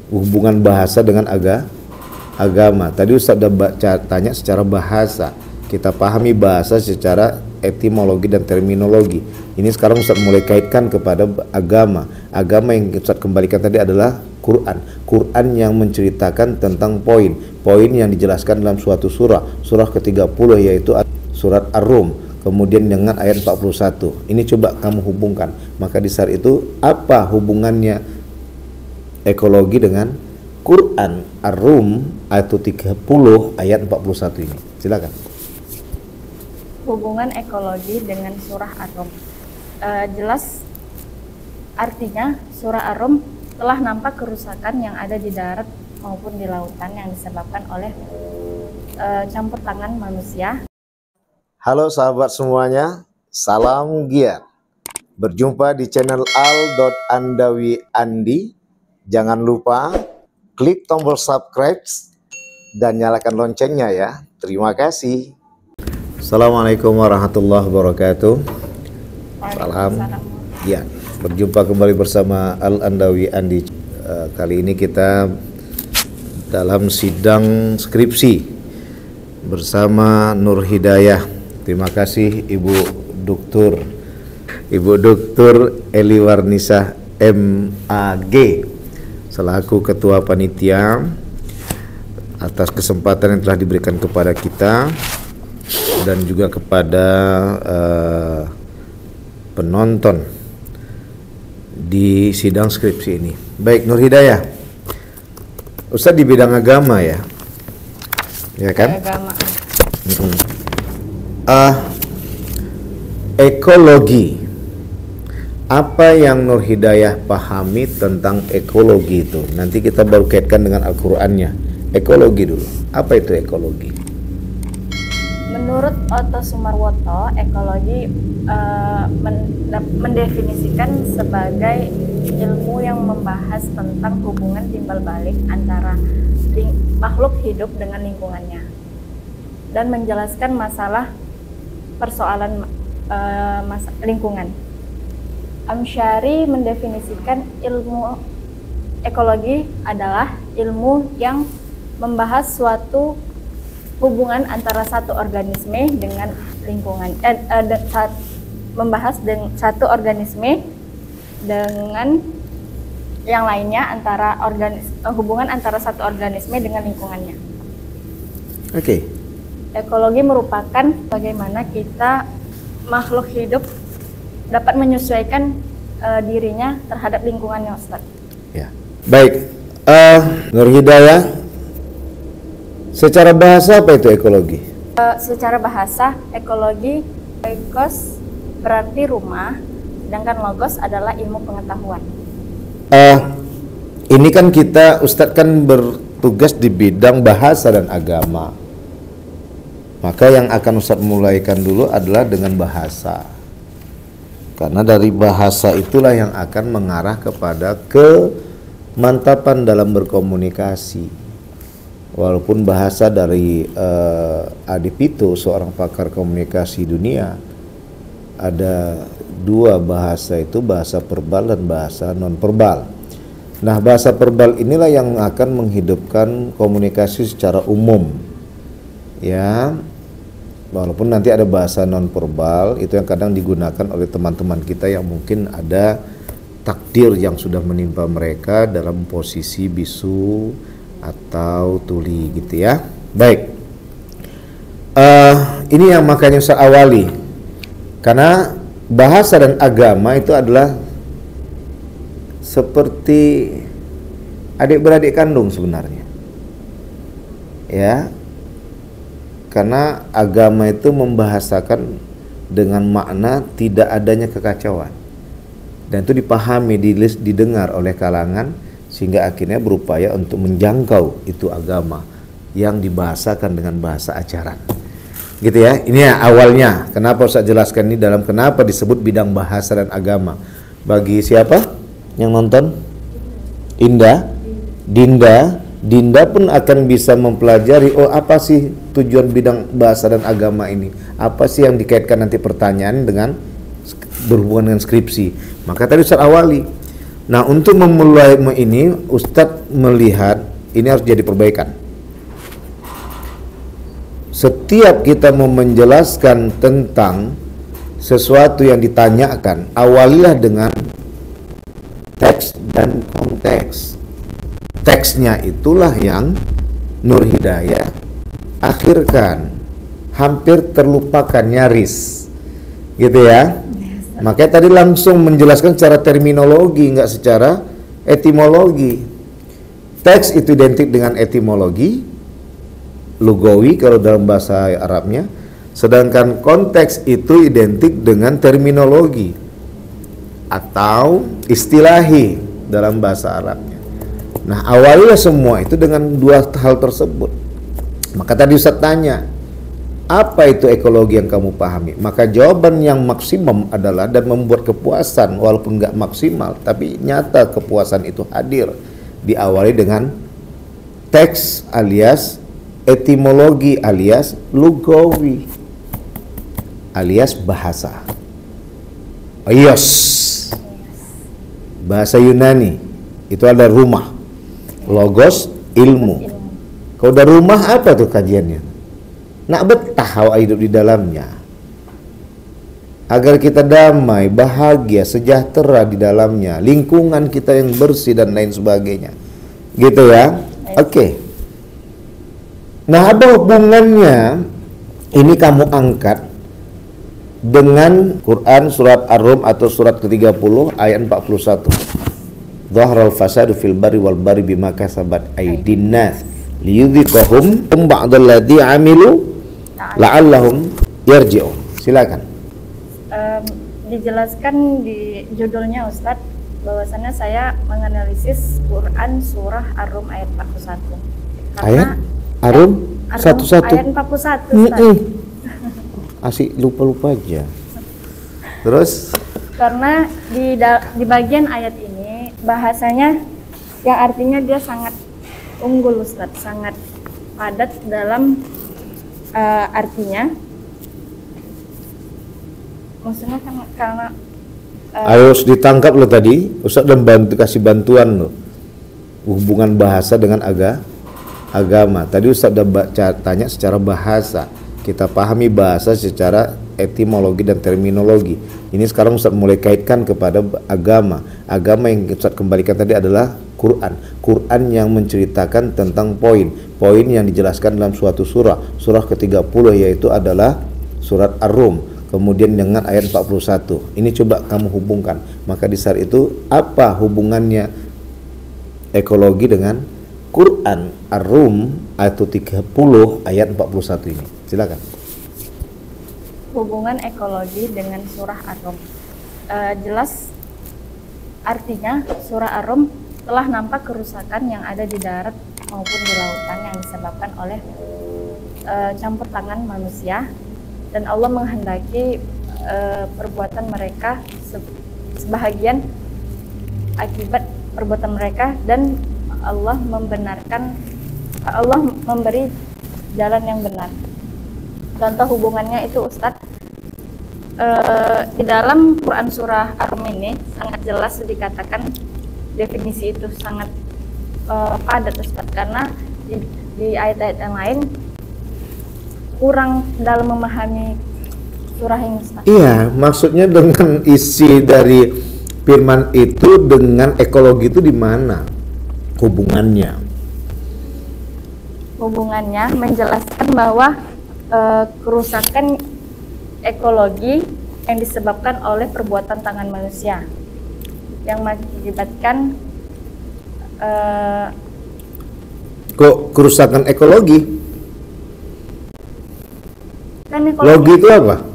hubungan bahasa dengan agama. Tadi Ustaz udah tanya secara bahasa. Kita pahami bahasa secara etimologi dan terminologi. Ini sekarang Ustaz mulai kaitkan kepada agama. Agama yang Ustaz kembalikan tadi adalah Quran. Quran yang menceritakan tentang poin yang dijelaskan dalam suatu surah. Surah ke-30 yaitu surat Ar-Rum. Kemudian dengan ayat 41. Ini coba kamu hubungkan. Maka di saat itu apa hubungannya ekologi dengan Quran? Ar-Rum ayat 30 ayat 41 ini. Silakan. Hubungan ekologi dengan surah Ar-Rum. Jelas artinya surah Ar-Rum telah nampak kerusakan yang ada di darat maupun di lautan yang disebabkan oleh campur tangan manusia. Halo sahabat semuanya, salam giat. Berjumpa di channel Al.Andawi Andi. Jangan lupa klik tombol subscribe dan nyalakan loncengnya ya. Terima kasih. Assalamualaikum warahmatullahi wabarakatuh. Salam giat. Berjumpa kembali bersama Al.Andawi Andi. Kali ini kita dalam sidang skripsi bersama Nur Hidayah. Terima kasih Ibu Doktur Eli Warnisah MAG selaku Ketua Panitia atas kesempatan yang telah diberikan kepada kita dan juga kepada penonton di sidang skripsi ini. Baik, Nur Hidayah, Ustadz di bidang agama ya kan? Agama. Ekologi, apa yang Nur Hidayah pahami tentang ekologi itu? Nanti kita baru kaitkan dengan Al-Qur'annya. Ekologi dulu, apa itu ekologi? Menurut Otto Sumarwoto, ekologi mendefinisikan sebagai ilmu yang membahas tentang hubungan timbal balik antara makhluk hidup dengan lingkungannya dan menjelaskan masalah persoalan lingkungan. Amsyari mendefinisikan ilmu ekologi adalah ilmu yang membahas suatu hubungan antara satu organisme dengan lingkungan, membahas satu organisme dengan yang lainnya, hubungan antara satu organisme dengan lingkungannya. Oke. Ekologi merupakan bagaimana kita makhluk hidup dapat menyesuaikan dirinya terhadap lingkungannya, Ustaz. Ya. Baik, Nur Hidayah, secara bahasa apa itu ekologi? Secara bahasa, ekologi, ekos berarti rumah, sedangkan logos adalah ilmu pengetahuan. Ini kan kita, Ustadz kan bertugas di bidang bahasa dan agama. Maka yang akan Ustadz mulaikan dulu adalah dengan bahasa. Karena dari bahasa itulah yang akan mengarah kepada kemantapan dalam berkomunikasi. Walaupun bahasa dari Adi Pito, seorang pakar komunikasi dunia, ada dua bahasa itu, bahasa verbal dan bahasa non-verbal. Nah, bahasa verbal inilah yang akan menghidupkan komunikasi secara umum. Ya, walaupun nanti ada bahasa non-verbal itu yang kadang digunakan oleh teman-teman kita yang mungkin ada takdir yang sudah menimpa mereka dalam posisi bisu atau tuli gitu ya. Baik, ini yang makanya saya awali, karena bahasa dan agama itu adalah seperti adik-beradik kandung sebenarnya ya, karena agama itu membahasakan dengan makna tidak adanya kekacauan, dan itu dipahami, didengar oleh kalangan, sehingga akhirnya berupaya untuk menjangkau itu agama yang dibahasakan dengan bahasa ajaran gitu ya. Ini ya awalnya kenapa saya jelaskan ini dalam kenapa disebut bidang bahasa dan agama. Bagi siapa yang nonton? Dinda pun akan bisa mempelajari, oh apa sih tujuan bidang bahasa dan agama ini, apa sih yang dikaitkan nanti pertanyaan dengan berhubungan dengan skripsi. Maka tadi Ustaz awali Nah, untuk memulai ini, Ustadz melihat ini harus jadi perbaikan. Setiap kita mau menjelaskan tentang sesuatu yang ditanyakan, awalilah dengan teks dan konteks. Teksnya itulah yang Nur Hidayah akhirkan, hampir terlupakan, nyaris, gitu ya. Makanya tadi langsung menjelaskan secara terminologi, nggak secara etimologi. Teks itu identik dengan etimologi, lugawi kalau dalam bahasa Arabnya, sedangkan konteks itu identik dengan terminologi atau istilahi dalam bahasa Arabnya. Nah, awalnya semua itu dengan dua hal tersebut. Maka tadi Ustaz tanya, apa itu ekologi yang kamu pahami? Maka jawaban yang maksimum adalah, dan membuat kepuasan walaupun nggak maksimal, tapi nyata kepuasan itu hadir, diawali dengan teks alias etimologi alias lugawi alias bahasa. Ayos, bahasa Yunani itu ada rumah, logos ilmu. Kalau udah rumah apa tuh kajiannya? Nak betah awak hidup di dalamnya, agar kita damai, bahagia, sejahtera di dalamnya, lingkungan kita yang bersih dan lain sebagainya, gitu ya. Oke. Nah, apa hubungannya ini kamu angkat dengan Quran surat Ar-Rum atau surat ke-30 ayat 41. Dhaharal fasadu fil barri wal bahri bima kasabat aydin nas liyudhiqahum ba'dalladzi amilu la'allahum yarji'un. Silakan. Dijelaskan di judulnya Ustadz, bahwasannya saya menganalisis Quran surah Ar-Rum ayat 41. Ayat Ar-Rum 11 ayat 41 Ustadz. Asik lupa-lupa aja. Terus karena di bagian ayat ini bahasanya yang artinya dia sangat unggul Ustadz, sangat padat dalam artinya. Maksudnya karena harus ditangkap lo tadi, Ustaz, dan kasih bantuan lo hubungan bahasa dengan agama. Tadi Ustaz udah tanya secara bahasa, kita pahami bahasa secara etimologi dan terminologi. Ini sekarang Ustaz mulai kaitkan kepada agama. Agama yang Ustaz kembalikan tadi adalah Quran yang menceritakan tentang poin yang dijelaskan dalam suatu surah ke-30, yaitu adalah surat Ar-Rum, kemudian dengan ayat 41. Ini coba kamu hubungkan. Maka di saat itu apa hubungannya ekologi dengan Quran Ar-Rum ayat 30 ayat 41 ini? Silakan. Hubungan ekologi dengan surah Ar-Rum. Jelas artinya surah Ar-Rum telah nampak kerusakan yang ada di darat maupun di lautan yang disebabkan oleh campur tangan manusia, dan Allah menghendaki perbuatan mereka sebahagian akibat perbuatan mereka, dan Allah memberi jalan yang benar. Contoh hubungannya itu Ustadz, di dalam Quran surah Ar-Rum ini sangat jelas dikatakan definisi itu sangat padat Ustadz, karena di ayat-ayat yang lain kurang dalam memahami surah ini Ustadz. Iya, maksudnya dengan isi dari firman itu dengan ekologi itu di mana hubungannya? Hubungannya menjelaskan bahwa kerusakan ekologi yang disebabkan oleh perbuatan tangan manusia yang mengakibatkan kok kerusakan ekologi? Kan Logi itu apa?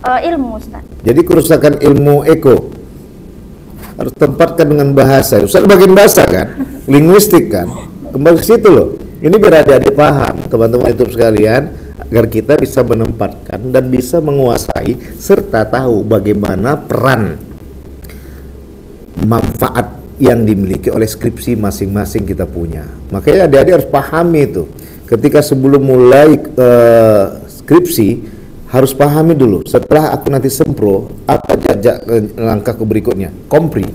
Ilmu Ustaz. Jadi kerusakan ilmu eko harus tempatkan dengan bahasa. Ustaz bagian bahasa kan, linguistik kan, kembali ke situ loh. Ini biar adik-adik paham, teman-teman YouTube sekalian, agar kita bisa menempatkan dan bisa menguasai serta tahu bagaimana peran manfaat yang dimiliki oleh skripsi masing-masing kita punya. Makanya adik-adik harus pahami itu. Ketika sebelum mulai skripsi harus pahami dulu. Setelah aku nanti sempro, apa jajak langkah ke berikutnya? Kompri.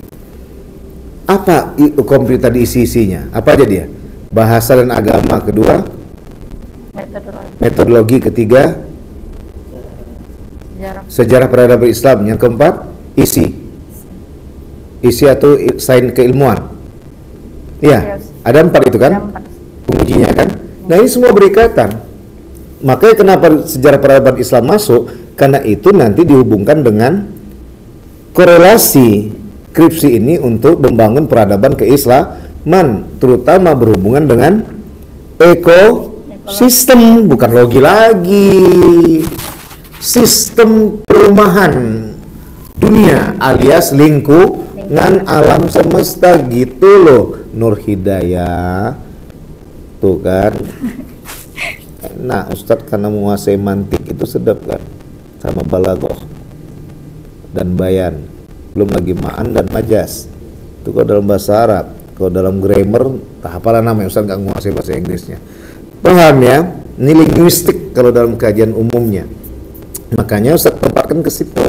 Apa komplit tadi isi-isinya? Apa aja dia? Bahasa dan agama kedua, metodologi ketiga, sejarah peradaban Islam. Yang keempat, isi atau sains keilmuan. Iya, ada 4 itu kan? Pengujinya kan? Nah, ini semua berikatan. Makanya kenapa sejarah peradaban Islam masuk? Karena itu nanti dihubungkan dengan korelasi skripsi ini untuk membangun peradaban keislaman, terutama berhubungan dengan ekosistem, bukan logi lagi, sistem perumahan dunia alias lingkungan alam semesta gitu loh. Nur Hidayah tuh kan. Nah, Ustadz karena menguasai mantik itu sedap kan, sama balaghah dan bayan, belum lagi ma'an dan majas. Itu kalau dalam bahasa Arab. Kalau dalam grammar, tak apalah namanya, Ustaz nggak menguasai bahasa Inggrisnya. Paham ya? Ini linguistik kalau dalam kajian umumnya. Makanya Ustaz tempatkan ke situ.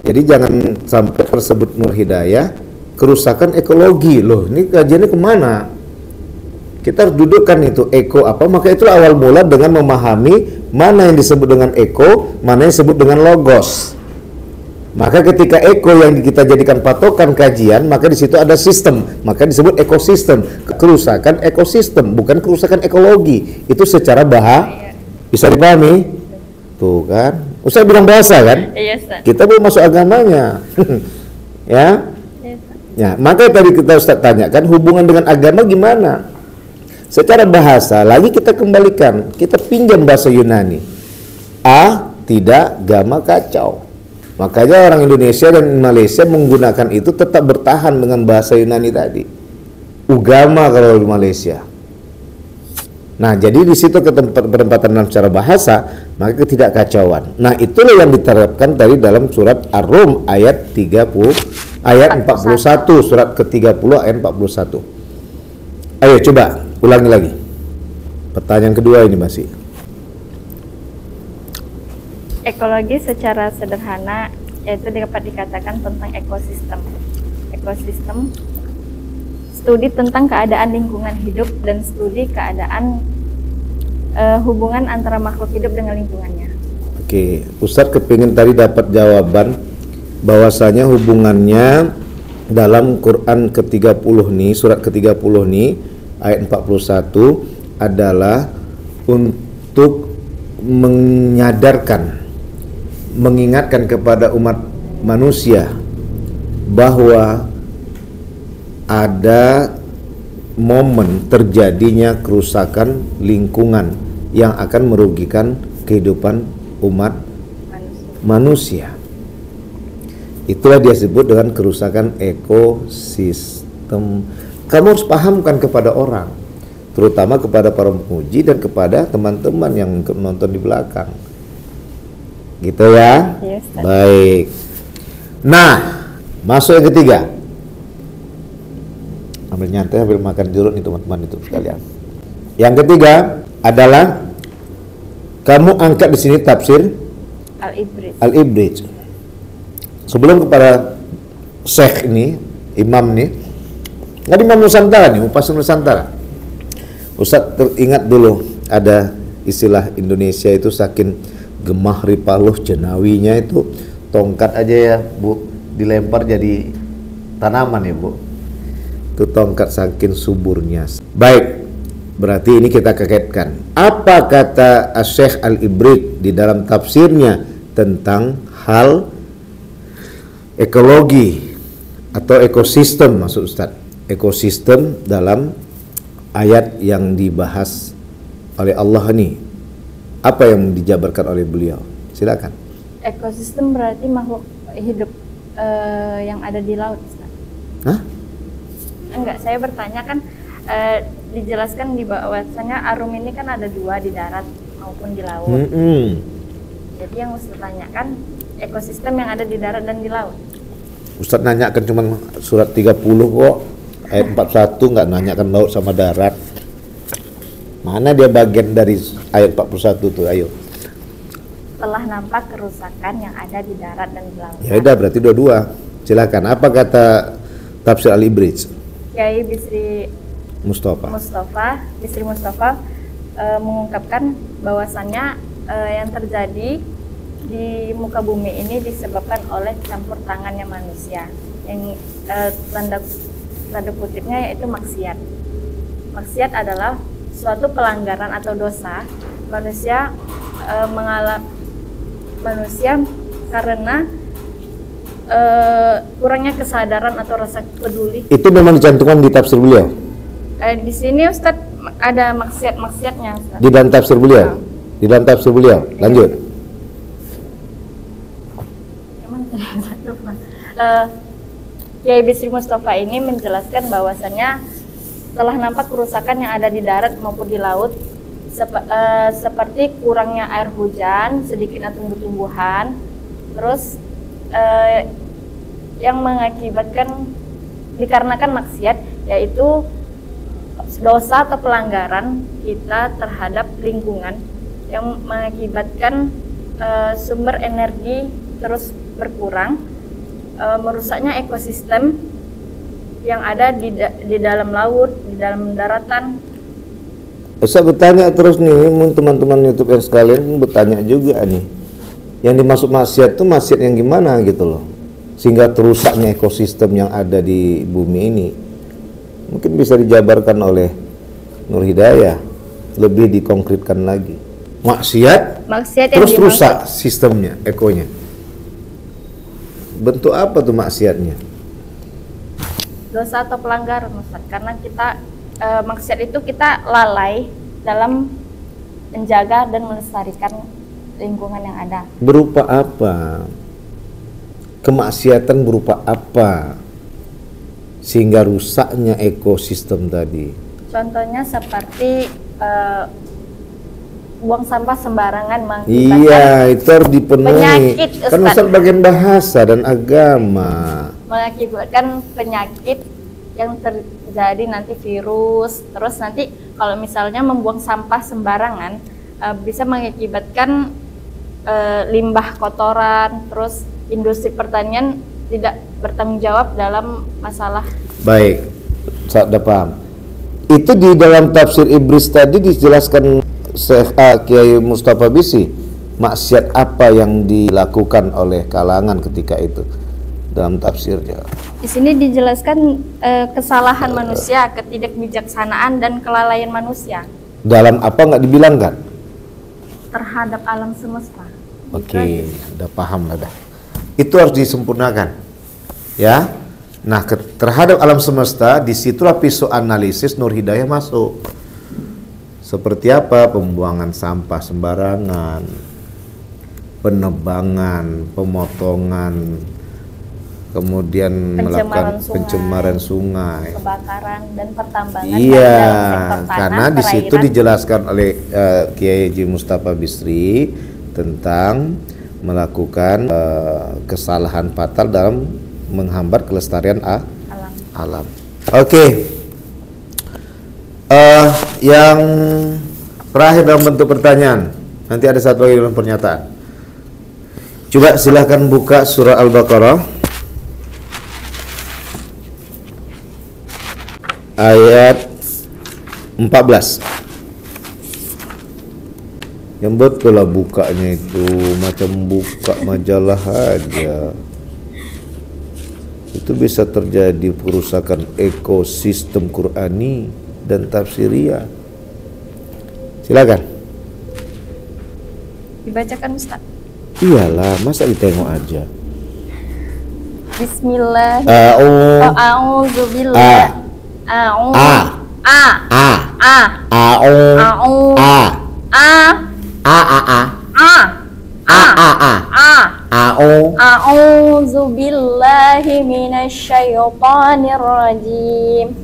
Jadi jangan sampai tersebut Nur Hidayah kerusakan ekologi. Loh, ini kajiannya kemana? Kita harus dudukkan itu eko apa. Maka itulah awal mula dengan memahami mana yang disebut dengan eko, mana yang disebut dengan logos. Maka ketika eko yang kita jadikan patokan kajian, maka di situ ada sistem, maka disebut ekosistem. Kerusakan ekosistem, bukan kerusakan ekologi. Itu secara bisa dipahami? Tuh kan, Ustaz bilang bahasa kan? Iya, Ustaz. Kita belum masuk agamanya. Ya? Ya, maka tadi kita Ustaz tanyakan hubungan dengan agama gimana? Secara bahasa, lagi kita kembalikan, kita pinjam bahasa Yunani. Tidak, gama kacau. Makanya orang Indonesia dan Malaysia menggunakan itu tetap bertahan dengan bahasa Yunani tadi. Ugama kalau di Malaysia. Nah, jadi di situ penempatan dalam secara bahasa, maka ketidakkacauan. Nah, itulah yang diterapkan tadi dalam surat Ar-Rum ayat 41, surat ke-30 ayat 41. Ayo coba ulangi lagi. Pertanyaan kedua ini masih. Ekologi secara sederhana yaitu dapat dikatakan tentang ekosistem. Ekosistem studi tentang keadaan lingkungan hidup dan studi keadaan hubungan antara makhluk hidup dengan lingkungannya. Oke, Ustadz kepingin tadi dapat jawaban bahwasanya hubungannya dalam Quran ke-30 nih, surat ke-30 nih ayat 41 adalah untuk mengingatkan kepada umat manusia bahwa ada momen terjadinya kerusakan lingkungan yang akan merugikan kehidupan umat manusia. Itulah dia sebut dengan kerusakan ekosistem. Kamu harus pahamkan kepada orang, terutama kepada para penguji dan kepada teman-teman yang menonton di belakang. Gitu ya? Yes, baik. Nah, masuk yang ketiga. Ambil nyantai, ambil makan jeruk nih teman-teman itu sekalian. Yang ketiga adalah kamu angkat di sini tafsir Al-Ibrij. Sebelum kepada Syekh ini, imam nih, nggak imam Nusantara nih, Upas Nusantara. Ustaz teringat dulu ada istilah Indonesia itu saking gemah ripaluh jenawinya itu tongkat aja ya Bu dilempar jadi tanaman ya Bu. Itu tongkat saking suburnya. Baik, berarti ini kita kaitkan. Apa kata Syekh Al-Ibrij di dalam tafsirnya tentang hal ekologi atau ekosistem maksud Ustaz. Ekosistem dalam ayat yang dibahas oleh Allah ini. Apa yang dijabarkan oleh beliau? Silakan. Ekosistem berarti makhluk hidup yang ada di laut, Ustaz. Hah? Enggak, saya bertanya kan dijelaskan di bahwasanya Arum ini kan ada 2 di darat maupun di laut. Jadi yang Ustaz tanyakan ekosistem yang ada di darat dan di laut. Ustaz nanyakan cuma surat 30 kok, ayat 41 nggak nanyakan laut sama darat. Mana dia bagian dari ayat 41 tuh, ayo. Telah nampak kerusakan yang ada di darat dan di laut. Ya udah berarti dua-dua. Silakan. Apa kata Tafsir Al-Ibriz. Kiai Bisri Mustafa. Bisri Mustafa mengungkapkan bahwasannya yang terjadi di muka bumi ini disebabkan oleh campur tangannya manusia. Yang tanda kutipnya yaitu maksiat. Maksiat adalah suatu pelanggaran atau dosa manusia karena kurangnya kesadaran atau rasa peduli. Itu memang dicantumkan di tafsir beliau. Di sini Ustadz ada maksiatnya Ustadz. Di dalam tafsir beliau. Di dalam tafsir beliau. Lanjut. Kiai Bisri Mustafa ini menjelaskan bahwasannya telah nampak kerusakan yang ada di darat maupun di laut, seperti kurangnya air hujan, sedikitnya tumbuh-tumbuhan, terus yang mengakibatkan dikarenakan maksiat, yaitu dosa atau pelanggaran kita terhadap lingkungan yang mengakibatkan sumber energi terus berkurang, merusaknya ekosistem yang ada di dalam laut, di dalam daratan. Saya bertanya terus nih, teman-teman YouTube yang sekalian bertanya juga nih. Yang dimaksud maksiat itu maksiat yang gimana gitu loh, sehingga terusaknya ekosistem yang ada di bumi ini. Mungkin bisa dijabarkan oleh Nur Hidayah, lebih dikonkretkan lagi. Maksiat terus rusak sistemnya, ekonya. Bentuk apa tuh maksiatnya? Dosa atau pelanggaran, Ustaz. Karena kita maksiat itu kita lalai dalam menjaga dan melestarikan lingkungan yang ada. Berupa apa? Kemaksiatan berupa apa? Sehingga rusaknya ekosistem tadi. Contohnya seperti buang sampah sembarangan mengakibatkan iya, itu harus dipenuhi. Penyakit, kan Ustaz bagian bahasa dan agama. Mengakibatkan penyakit yang terjadi nanti virus. Terus nanti kalau misalnya membuang sampah sembarangan bisa mengakibatkan limbah kotoran. Terus industri pertanian tidak bertanggung jawab dalam masalah. Baik, saya udah paham. Itu di dalam tafsir Ibris tadi dijelaskan Syekh Kiai Mustafa Bisri, maksiat apa yang dilakukan oleh kalangan ketika itu dalam tafsirnya. Di sini dijelaskan kesalahan manusia, ketidakbijaksanaan dan kelalaian manusia. Dalam apa nggak dibilangkan? Terhadap alam semesta. Oke, udah paham lah dah. Itu harus disempurnakan, ya. Nah, terhadap alam semesta, disitulah pisau analisis Nur Hidayah masuk. Seperti apa? Pembuangan sampah sembarangan, penebangan, pemotongan, kemudian melakukan pencemaran sungai, kebakaran dan pertambangan. Iya, karena di situ dijelaskan oleh Kiai Haji Mustafa Bisri tentang melakukan kesalahan fatal dalam menghambat kelestarian alam. Oke. Yang terakhir dalam bentuk pertanyaan, nanti ada satu lagi dalam pernyataan. Coba silahkan buka surah Al-Baqarah ayat 14. Yang betul lah bukanya itu macam buka majalah aja. Itu bisa terjadi perusakan ekosistem Qur'ani dan tafsiriyah. Silakan. Dibacakan Ustaz. Iyalah, masa ditengok aja. Bismillah. A'udzubillah. A'udzubillahi minasyaitonir rajim.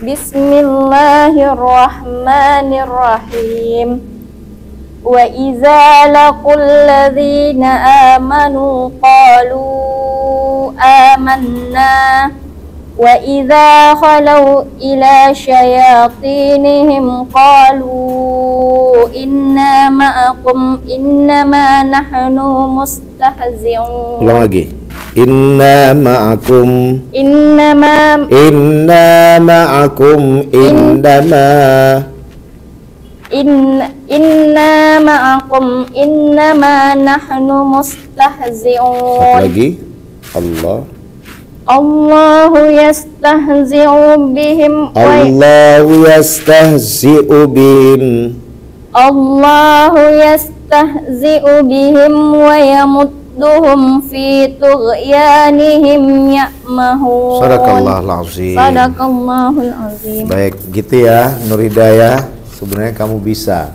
Bismillahirrahmanirrahim. Wa idza laqul ladzina amanu qalu amanna wa idza khalau ila syayatinihim qalu inna ma'akum innama nahnu mustahzi'un. Ulang lagi. Inna ma'akum. Innama Inna ma'akum. inna ma'akum innama nahnu Satu mustahzi'un. lagi. Allah. Allahu yastahzi'u bihim Allahu yastahzi'u bihim. Allahu yastahzi'u bihim wa yamudduhum fi tughyanihim ya'mahun. Sadaqallahul azim. Sadaqallahul azim. Baik, gitu ya Nur Hidayah. Sebenarnya kamu bisa,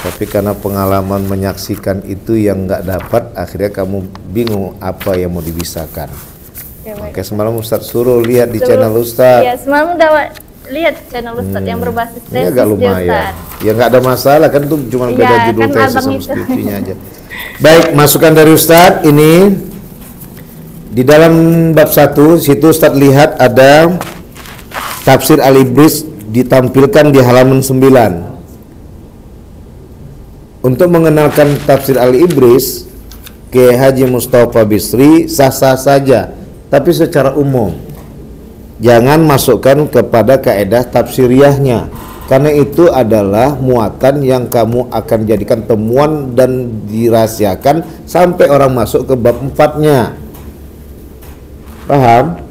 tapi karena pengalaman menyaksikan itu yang nggak dapat, akhirnya kamu bingung apa yang mau dibisakan. Ya, baik. Oke, semalam Ustadz suruh lihat di Sebelum- channel Ustadz. Ya, semalam udah lihat channel Ustadz yang berbasis Ini agak tesis di lumayan. Ustadz. Ya nggak ada masalah kan, itu cuma beda Iya, judul kan tesis abang sama itu. skripsinya aja. Baik, masukan dari Ustadz ini di dalam bab 1 situ Ustadz lihat ada tafsir Al-Ibris ditampilkan di halaman 9. Untuk mengenalkan tafsir Al-Ibris, Kiai Haji Mustafa Bisri sah-sah saja, tapi secara umum. Jangan masukkan kepada kaedah tafsiriyahnya, karena itu adalah muatan yang kamu akan jadikan temuan dan dirahasiakan sampai orang masuk ke bab 4-nya. Paham?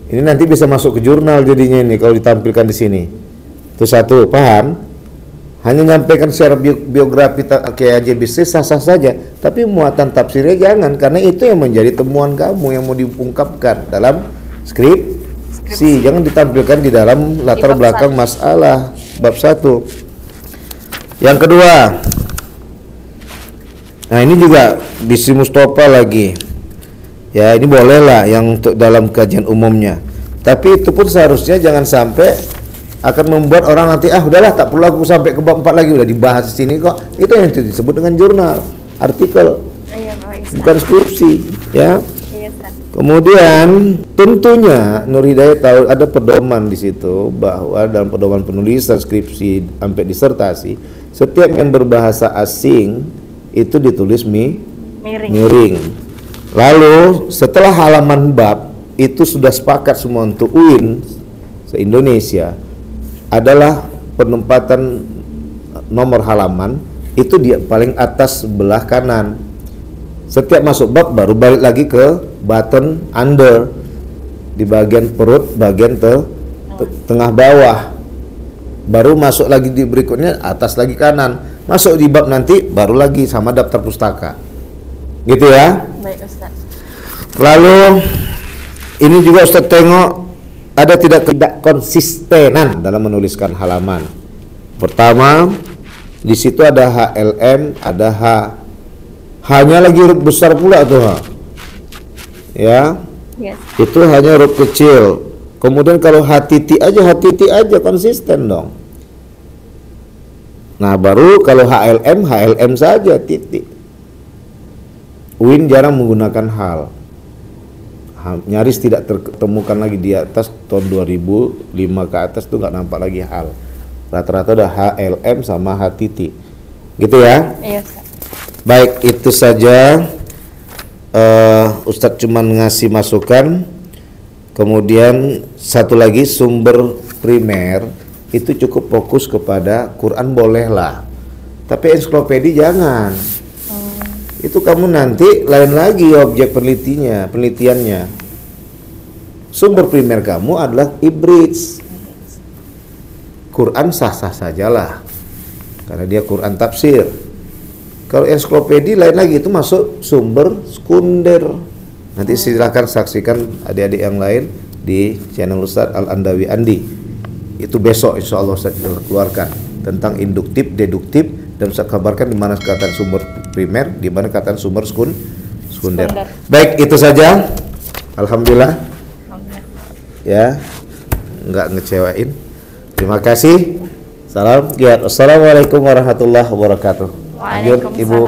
Ini nanti bisa masuk ke jurnal jadinya ini kalau ditampilkan di sini. Itu satu, paham? Hanya nyampaikan secara biografi Kiai Haji Bisri sah-sah saja, tapi muatan tafsirnya jangan, karena itu yang menjadi temuan kamu yang mau diungkapkan dalam skripsi. Jangan ditampilkan di dalam latar bab belakang satu. masalah bab 1. Yang kedua, nah ini juga Bisri Mustafa lagi. Ya, ini boleh lah yang untuk dalam kajian umumnya. Tapi itu pun seharusnya jangan sampai akan membuat orang nanti udahlah tak perlu aku sampai ke bab 4 lagi, udah dibahas di sini kok. Itu yang disebut dengan jurnal, artikel, Iya, baik, Ustaz. bukan skripsi, ya. Iya, Ustaz. Kemudian tentunya Nur Hidayah tahu ada pedoman di situ bahwa dalam pedoman penulisan skripsi sampai disertasi, setiap yang berbahasa asing itu ditulis miring. Lalu setelah halaman bab itu sudah sepakat semua untuk UIN se-Indonesia adalah penempatan nomor halaman itu di paling atas sebelah kanan. Setiap masuk bab baru balik lagi ke button under di bagian perut, bagian tengah bawah. Baru masuk lagi di berikutnya atas lagi kanan. Masuk di bab nanti baru lagi sama daftar pustaka. Gitu ya. Baik, Ustaz. Lalu ini juga Ustaz tengok ada tidak konsistenan dalam menuliskan halaman. Pertama, di situ ada HLM, ada H. Hanya lagi huruf besar pula tuh, H. Ya, Yes. itu hanya huruf kecil. Kemudian kalau H titik aja konsisten dong. Nah, baru kalau HLM saja titik. UIN jarang menggunakan hal. Nyaris tidak tertemukan lagi di atas tahun 2005 ke atas tuh nggak nampak lagi hal. Rata-rata udah HLM sama H titik. Gitu ya. Iya, Ustaz. Baik, itu saja Ustadz cuman ngasih masukan. Kemudian satu lagi sumber primer itu cukup fokus kepada Quran bolehlah. Tapi ensiklopedia jangan. Itu kamu nanti lain lagi objek penelitiannya. Sumber primer kamu adalah Ibris. Quran sah-sah sajalah, karena dia Quran tafsir. Kalau ensiklopedia lain lagi, itu masuk sumber sekunder. Nanti silakan saksikan adik-adik yang lain di channel Ustadz Al-Andawi Andi. Itu besok insya Allah Ustadz keluarkan tentang induktif, deduktif, dan saya kabarkan di mana kata sumber primer, di mana kata sumber sekunder. Baik, itu saja. Alhamdulillah. Ya, nggak ngecewain. Terima kasih. Salam. Assalamualaikum warahmatullahi wabarakatuh. Lanjut, Ibu.